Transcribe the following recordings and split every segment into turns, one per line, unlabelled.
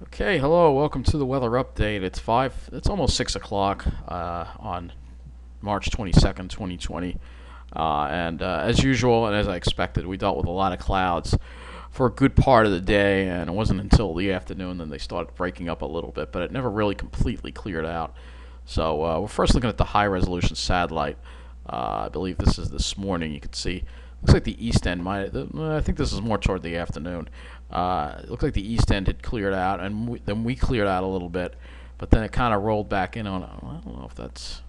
Okay, hello, welcome to the weather update. It's almost 6 o'clock on March 22nd, 2020. And as usual, and as I expected, we dealt with a lot of clouds for a good part of the day, and it wasn't until the afternoon that they started breaking up a little bit, but it never really completely cleared out. So we're first looking at the high resolution satellite. I believe this morning. You can see, looks like the east end might. I think this is more toward the afternoon. It looked like the east end had cleared out, and then we cleared out a little bit, but then it kind of rolled back in on. I don't know if that's.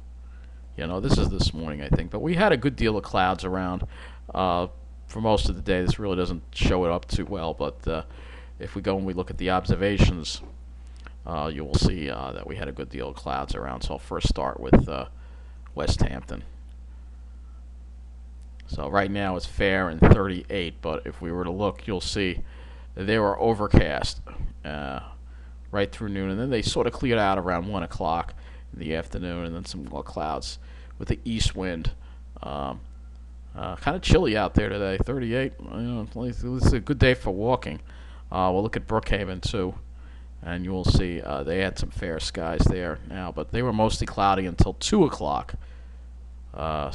This is this morning, I think, but we had a good deal of clouds around for most of the day. This really doesn't show it up too well, but if we go and we look at the observations, you will see that we had a good deal of clouds around. So I'll first start with West Hampton. So right now it's fair and 38, but if we were to look, you'll see they were overcast right through noon, and then they sort of cleared out around 1 o'clock in the afternoon, and then some more clouds with the east wind. Kind of chilly out there today, 38. This is a good day for walking. We'll look at Brookhaven too, and you will see they had some fair skies there now, but they were mostly cloudy until 2 o'clock. And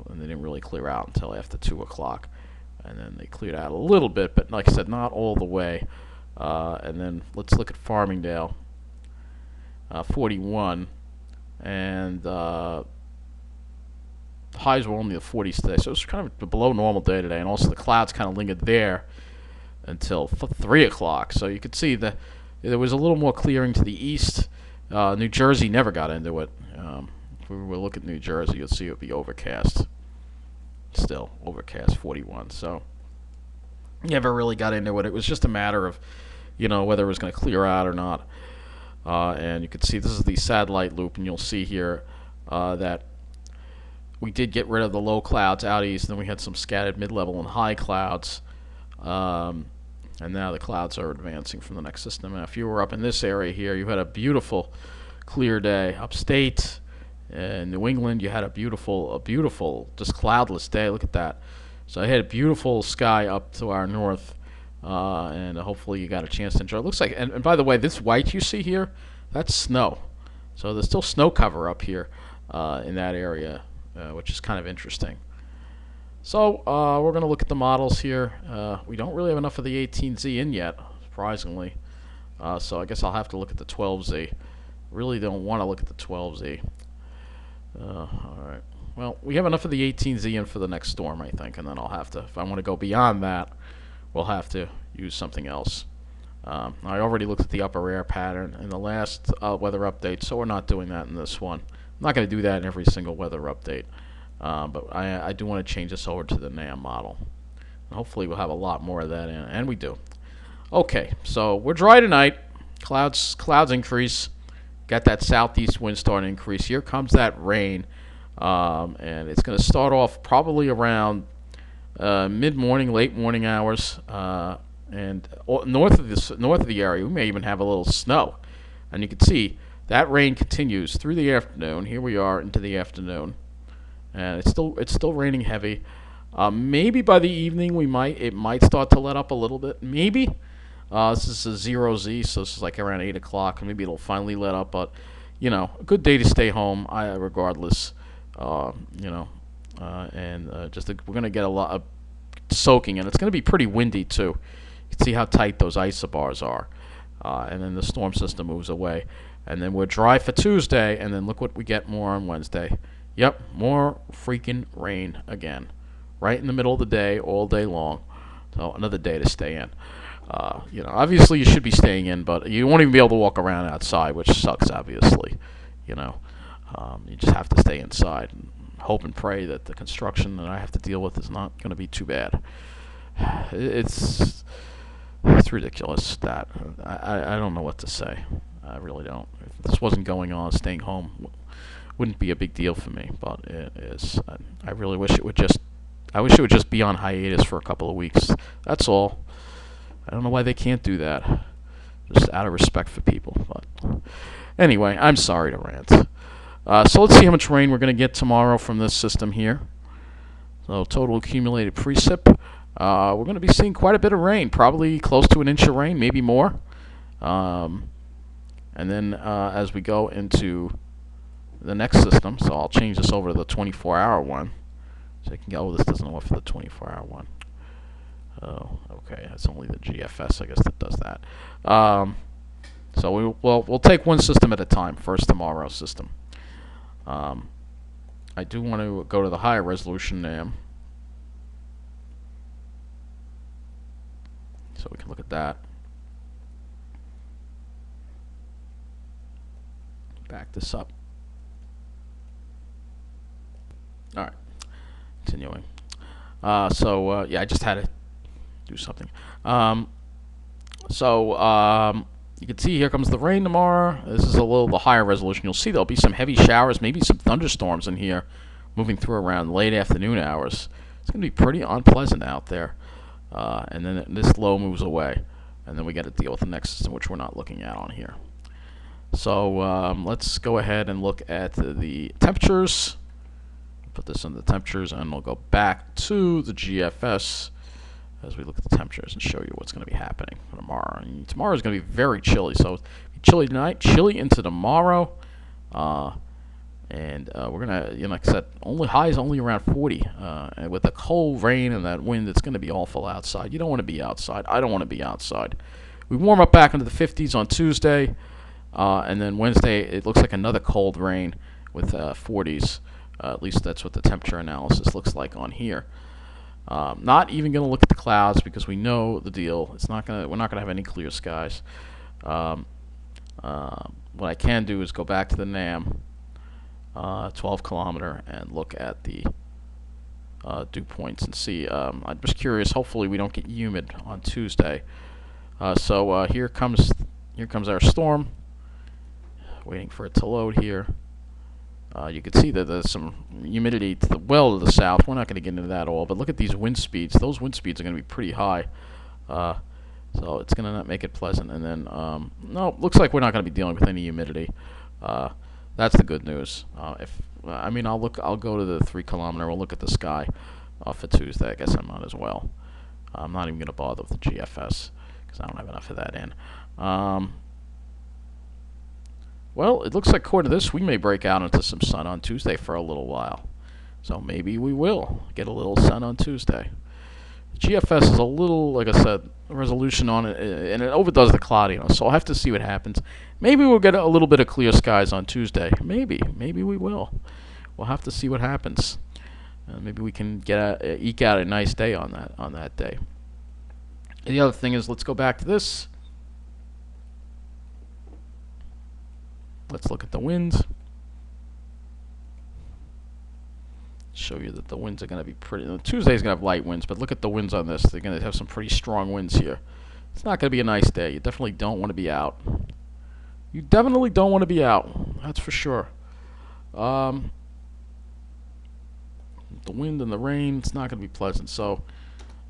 they didn't really clear out until after 2 o'clock. And then they cleared out a little bit, but like I said, not all the way. And then let's look at Farmingdale, 41. And highs were only the 40s today. So it was kind of a below normal day today. And also the clouds kind of lingered there until 3 o'clock. So you could see that there was a little more clearing to the east. New Jersey never got into it. If we were to look at New Jersey, you'll see it would be overcast. Still overcast, 41. So never really got into it. It was just a matter of, whether it was going to clear out or not. And you can see this is the satellite loop, and you'll see here that we did get rid of the low clouds out east, and then we had some scattered mid-level and high clouds. And now the clouds are advancing from the next system. Now, if you were up in this area here, you had a beautiful clear day. Upstate in New England, you had a beautiful, just cloudless day. Look at that. So I had a beautiful sky up to our north, and hopefully you got a chance to enjoy. It looks like, and by the way, this white you see here, that's snow. So there's still snow cover up here in that area, which is kind of interesting. So we're going to look at the models here. We don't really have enough of the 18Z in yet, surprisingly. So I guess I'll have to look at the 12Z. Really don't want to look at the 12Z. Alright. Well, we have enough of the 18Z in for the next storm, I think, and then I'll have to, if I want to go beyond that, we'll have to use something else. I already looked at the upper air pattern in the last weather update, so we're not doing that in this one. I'm not going to do that in every single weather update, but I do want to change this over to the NAM model. And hopefully we'll have a lot more of that in, and we do. Okay, so we're dry tonight. Clouds increase. Got that southeast wind starting to increase. Here comes that rain, and it's going to start off probably around mid-morning, late morning hours, and north of the area. We may even have a little snow, and you can see that rain continues through the afternoon. Here we are into the afternoon, and it's still raining heavy. Maybe by the evening it might start to let up a little bit. Maybe. This is a 0Z, so this is like around 8 o'clock. Maybe it'll finally let up, but, a good day to stay home, regardless. We're going to get a lot of soaking, and it's going to be pretty windy, too. You can see how tight those isobars are. And then the storm system moves away. And then we're dry for Tuesday, and then look what we get more on Wednesday. Yep, more freaking rain again. Right in the middle of the day, all day long. So another day to stay in. Obviously you should be staying in, but you won't even be able to walk around outside, which sucks, obviously. You just have to stay inside and hope and pray that the construction that I have to deal with is not going to be too bad. It's ridiculous that I don't know what to say. I really don't. If this wasn't going on, staying home wouldn't be a big deal for me, but it is. I really wish it would just be on hiatus for a couple of weeks. That's all. I don't know why they can't do that. Just out of respect for people. But anyway, I'm sorry to rant. So let's see how much rain we're going to get tomorrow from this system here. So total accumulated precip. We're going to be seeing quite a bit of rain, probably close to an inch of rain, maybe more. Um, and then as we go into the next system, so I'll change this over to the 24-hour one. So I can go, oh, this doesn't work for the 24-hour one. Oh, okay, that's only the GFS, I guess, that does that. So we'll take one system at a time. First, tomorrow's system. I do want to go to the higher resolution NAM, so we can look at that. Back this up. All right, continuing. Yeah, I just had to do something. You can see here comes the rain tomorrow. This is a little the higher resolution. You'll see there'll be some heavy showers, maybe some thunderstorms in here, moving through around late afternoon hours. It's going to be pretty unpleasant out there. And then this low moves away, and then we got to deal with the next system, which we're not looking at on here. So let's go ahead and look at the temperatures. Put this in the temperatures, and we'll go back to the GFS as we look at the temperatures and show you what's going to be happening for tomorrow. And tomorrow is going to be very chilly, so chilly tonight, chilly into tomorrow, and we're gonna, like I said, highs only around 40, and with the cold rain and that wind, it's going to be awful outside. You don't want to be outside. I don't want to be outside. We warm up back into the 50s on Tuesday, and then Wednesday it looks like another cold rain with 40s. At least that's what the temperature analysis looks like on here. Not even going to look at the clouds because we know the deal. We're not going to have any clear skies. What I can do is go back to the NAM, 12 kilometer, and look at the dew points and see. I'm just curious. Hopefully, we don't get humid on Tuesday. Here comes our storm. Waiting for it to load here. You can see that there's some humidity to the south. We're not going to get into that all, but look at these wind speeds. Those wind speeds are going to be pretty high, so it's going to not make it pleasant. And then, no, looks like we're not going to be dealing with any humidity. That's the good news. I'll go to the 3 kilometer. We'll look at the sky for Tuesday. I guess I'm not as well. I'm not even going to bother with the GFS because I don't have enough of that in. Well, it looks like according to this, we may break out into some sun on Tuesday for a little while. So maybe we will get a little sun on Tuesday. GFS is a little, like I said, resolution on it, and it overdoes the cloudiness. So I'll have to see what happens. Maybe we'll get a little bit of clear skies on Tuesday. Maybe we will. We'll have to see what happens. Maybe we can eke out a nice day on that day. And the other thing is, let's go back to this. Let's look at the winds. Show you that the winds are going to be pretty. Tuesday's going to have light winds, but look at the winds on this. They're going to have some pretty strong winds here. It's not going to be a nice day. You definitely don't want to be out. You definitely don't want to be out. That's for sure. The wind and the rain, it's not going to be pleasant. So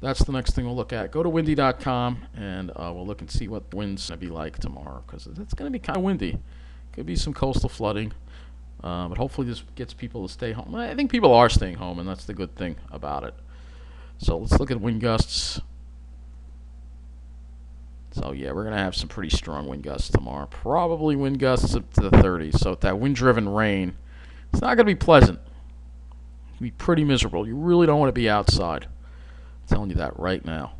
that's the next thing we'll look at. Go to windy.com, and we'll look and see what the wind's going to be like tomorrow, because it's going to be kind of windy. Could be some coastal flooding, but hopefully this gets people to stay home. I think people are staying home, and that's the good thing about it. So let's look at wind gusts. So yeah, we're going to have some pretty strong wind gusts tomorrow. Probably wind gusts up to the 30s. So with that wind-driven rain, it's not going to be pleasant. It's going to be pretty miserable. You really don't want to be outside. I'm telling you that right now.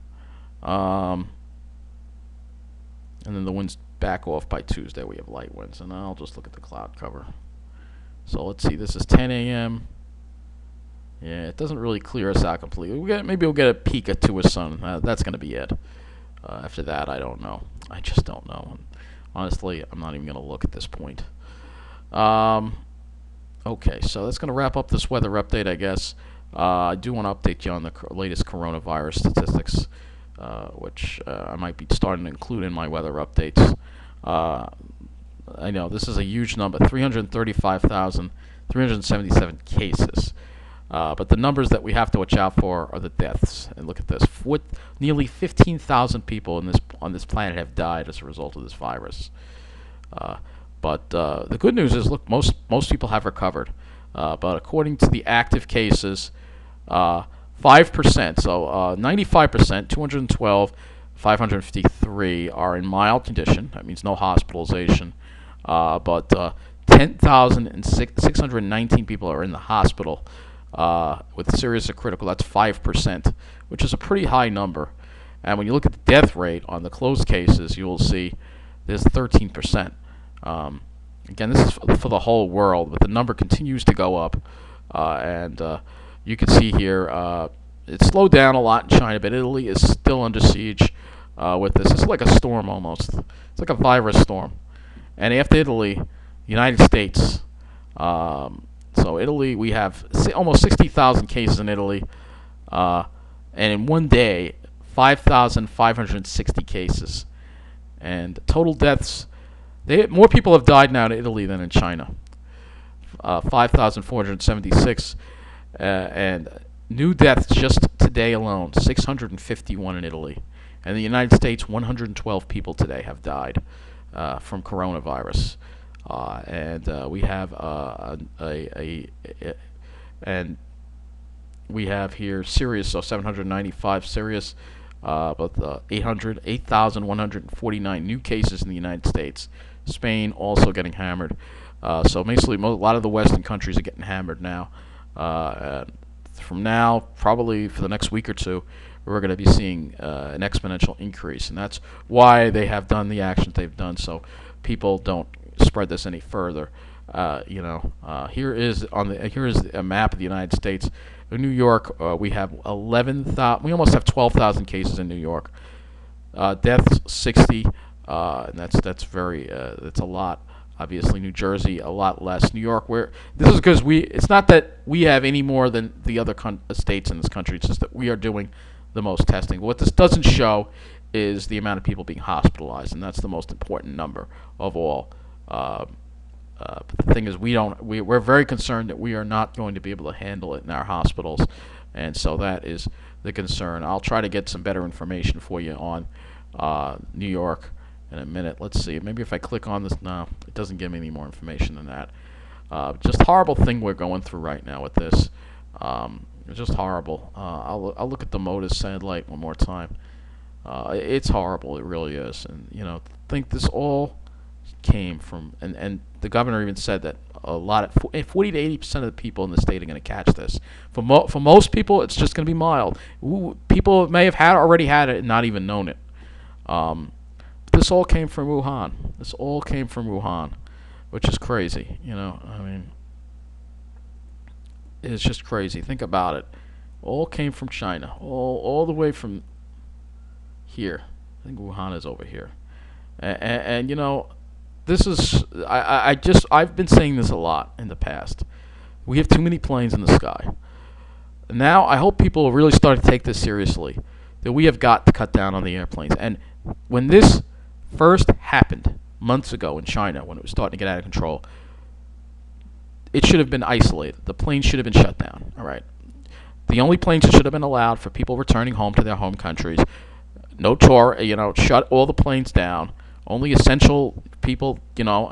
And then the winds back off by Tuesday. We have light winds, and I'll just look at the cloud cover. So let's see. This is 10 a.m. Yeah, it doesn't really clear us out completely. Maybe we'll get a peek at to a sun. That's going to be it. After that, I don't know. I just don't know. And honestly, I'm not even going to look at this point. Okay, so that's going to wrap up this weather update, I guess. I do want to update you on the latest coronavirus statistics, which I might be starting to include in my weather updates. I know this is a huge number, 335,377 cases. But the numbers that we have to watch out for are the deaths. And look at this. Nearly 15,000 people on this planet have died as a result of this virus. But the good news is, look, most people have recovered. But according to the active cases, 5%, so 95%, 212, 553 are in mild condition. That means no hospitalization. But 10,619 people are in the hospital with serious or critical. That's 5%, which is a pretty high number. And when you look at the death rate on the closed cases, you will see there's 13%. Again, this is for the whole world, but the number continues to go up. And you can see here it slowed down a lot in China, but Italy is still under siege with this. It's like a storm almost. It's like a virus storm. And after Italy, United States. So Italy, we have almost 60,000 cases in Italy. And in one day, 5,560 cases. And total deaths, more people have died now in Italy than in China. 5,476. And new deaths just today alone, 651 in Italy. And in the United States, 112 people today have died from coronavirus. And we have and we have here serious, so 795 serious, but 8,149 new cases in the United States. Spain also getting hammered. So basically, a lot of the Western countries are getting hammered now. From now, probably for the next week or two, we're going to be seeing an exponential increase, and that's why they have done the actions they've done, so people don't spread this any further. Here is a map of the United States. In New York, we have 11,000. We almost have 12,000 cases in New York. Deaths 60, and that's a lot. Obviously, New Jersey a lot less. New York, this is because it's not that we have any more than the other states in this country. It's just that we are doing the most testing. What this doesn't show is the amount of people being hospitalized, and that's the most important number of all. But the thing is, we're very concerned that we are not going to be able to handle it in our hospitals, and so that is the concern. I'll try to get some better information for you on New York in a minute. Let's see. Maybe if I click on this, no, it doesn't give me any more information than that. Just horrible thing we're going through right now with this. It's just horrible. I'll look at the Motus satellite one more time. It's horrible. It really is. And I think this all came from, and the governor even said that 40 to 80% of the people in the state are going to catch this. For most people, it's just going to be mild. People may have already had it and not even known it. This all came from Wuhan. Which is crazy. It's just crazy. Think about it. All came from China. All the way from here. I think Wuhan is over here. And this is I've been saying this a lot in the past. We have too many planes in the sky. Now I hope people really start to take this seriously. That we have got to cut down on the airplanes. And when this first happened months ago in China, when it was starting to get out of control, it should have been isolated. The planes should have been shut down. All right. The only planes that should have been allowed for people returning home to their home countries. No tour. Shut all the planes down. Only essential people, go,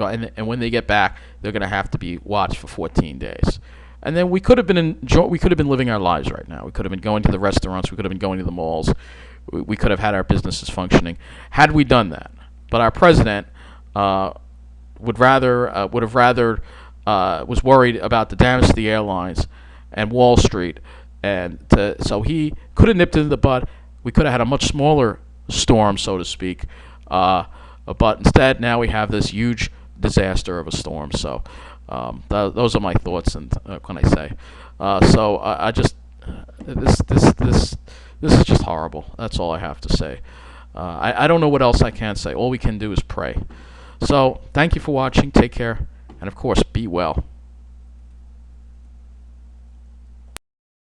and when they get back, they're going to have to be watched for 14 days. And then we could have been living our lives right now. We could have been going to the restaurants. We could have been going to the malls. We could have had our businesses functioning had we done that. But our president was worried about the damage to the airlines and Wall Street, so he could have nipped it in the bud. We could have had a much smaller storm, so to speak. But instead, now we have this huge disaster of a storm. So those are my thoughts, and what can I say? This is just horrible. That's all I have to say. I don't know what else I can say. All we can do is pray. So thank you for watching. Take care, and of course, be well.